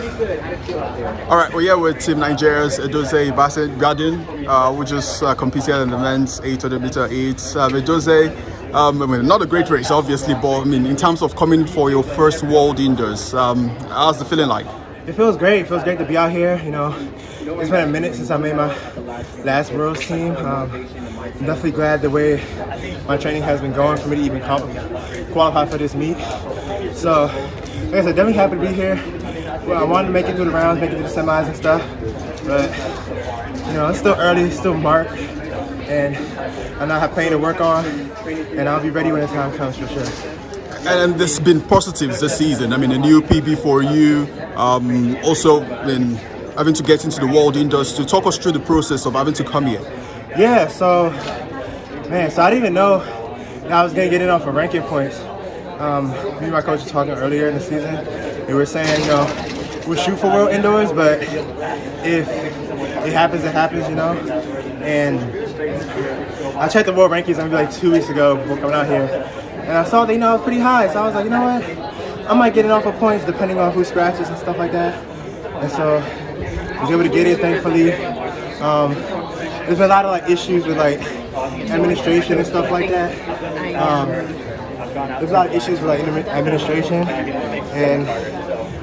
All right, we're here with Team Nigeria's Edose Ibadin, who just competed in the men's 800 meter eights. Edose, not a great race, obviously, but in terms of coming for your first world indoors, how's the feeling like? It feels great. It feels great to be out here. It's been a minute since I made my last Worlds team. I'm definitely glad the way my training has been going for me to even qualify for this meet. So, like I said, definitely happy to be here. Well, I wanted to make it through the rounds, make it through the semis and stuff, but it's still early, it's still March, and I now have plenty to work on, and I'll be ready when the time comes for sure. And there's been positives this season. A new PB for you, also in having to get into the world indoors. To talk us through the process of having to come here. Yeah, so I didn't even know that I was gonna get in off of ranking points. Me and my coach were talking earlier in the season. We were saying, we'll shoot for world indoors, but if it happens, it happens, And I checked the world rankings maybe like 2 weeks ago before coming out here, and I saw that it was pretty high. So I was like, you know what? I might get it off of points depending on who scratches and stuff like that. And so I was able to get it, thankfully. There's been a lot of issues with administration and stuff like that. There's a lot of issues with administration, and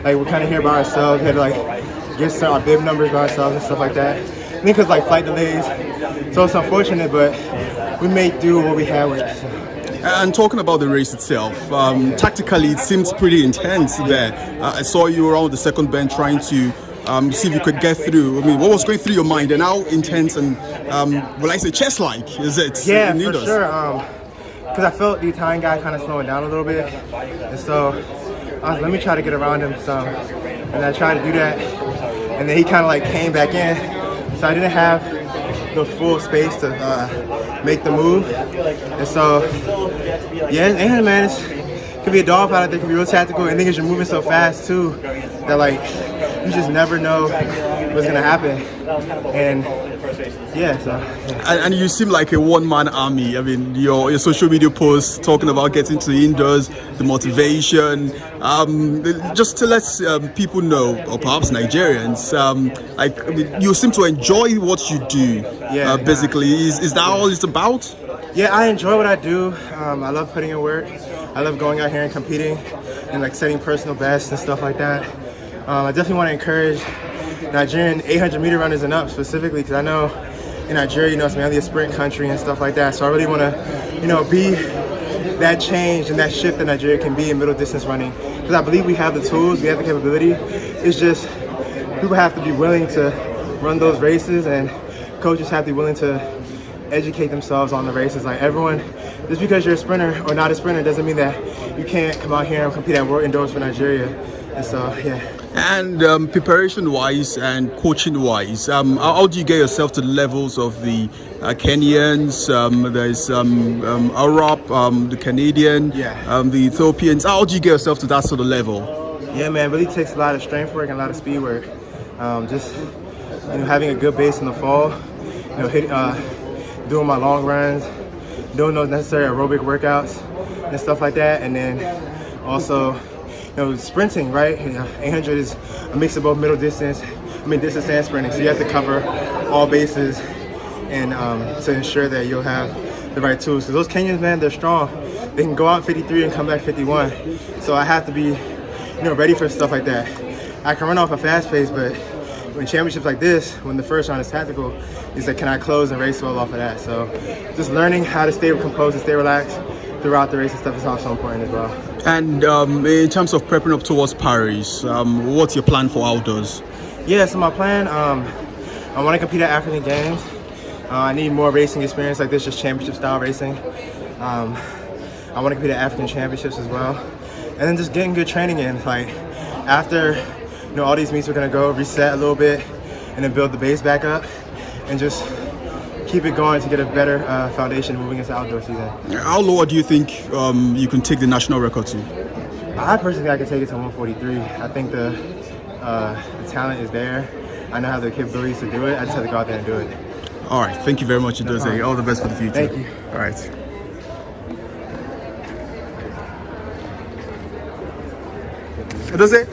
we're kind of here by ourselves. We had to get our bib numbers by ourselves and stuff like that. I think because flight delays, so it's unfortunate, but we made do what we had with it. So. And talking about the race itself, tactically it seems pretty intense there. I saw you around the second bench trying to see if you could get through. What was going through your mind, and how intense and will I say chess-like is it? Yeah, for sure. Because I felt the Italian guy kind of slowing down a little bit, and so I was, let me try to get around him some, and I tried to do that, and then he kind of came back in, so I didn't have the full space to make the move, and so yeah, man, it could be a dog fight. It could be real tactical, and because you're moving so fast too, that you just never know what's gonna happen, and yeah, so. And you seem like a one-man army. Your social media posts talking about getting to the indoors, the motivation, just to let people know, or perhaps Nigerians, you seem to enjoy what you do. Yeah, basically, is that all it's about? Yeah, I enjoy what I do. I love putting in work. I love going out here and competing and setting personal bests and stuff like that. I definitely want to encourage Nigerian 800-meter runners and up specifically, because I know in Nigeria, it's mainly a sprint country and stuff like that. So I really want to, be that change and that shift that Nigeria can be in middle distance running. Because I believe we have the tools, we have the capability. It's just people have to be willing to run those races, and coaches have to be willing to educate themselves on the races. Everyone, just because you're a sprinter or not a sprinter doesn't mean that you can't come out here and compete at world indoors for Nigeria. And so, yeah. And preparation-wise and coaching-wise, how do you get yourself to the levels of the Kenyans? There's Arab, the Canadian, the Ethiopians. How do you get yourself to that sort of level? Yeah, man, it really takes a lot of strength work and a lot of speed work. Just having a good base in the fall, doing my long runs, doing those necessary aerobic workouts and stuff like that, and then also sprinting, right? 800 is a mix of both distance and sprinting. So you have to cover all bases, and to ensure that you'll have the right tools. Because those Kenyans, man, they're strong. They can go out 53 and come back 51. So I have to be, ready for stuff like that. I can run off a fast pace, but when championships like this, when the first round is tactical, it's can I close and race well off of that? So just learning how to stay composed and stay relaxed throughout the race and stuff is also important as well. And in terms of prepping up towards Paris, what's your plan for outdoors? Yeah, so my plan, I want to compete at African Games. I need more racing experience like this, just championship style racing. I want to compete at African Championships as well. And then just getting good training in. After all these meets, we're going to go reset a little bit and then build the base back up and just keep it going to get a better foundation moving into outdoor season. How low do you think you can take the national record to? I personally think I can take it to 143. I think the talent is there. I know I have the capabilities to do it. I just have to go out there and do it. All right. Thank you very much, Edose. All the best for the future. Thank you. All right. Edose.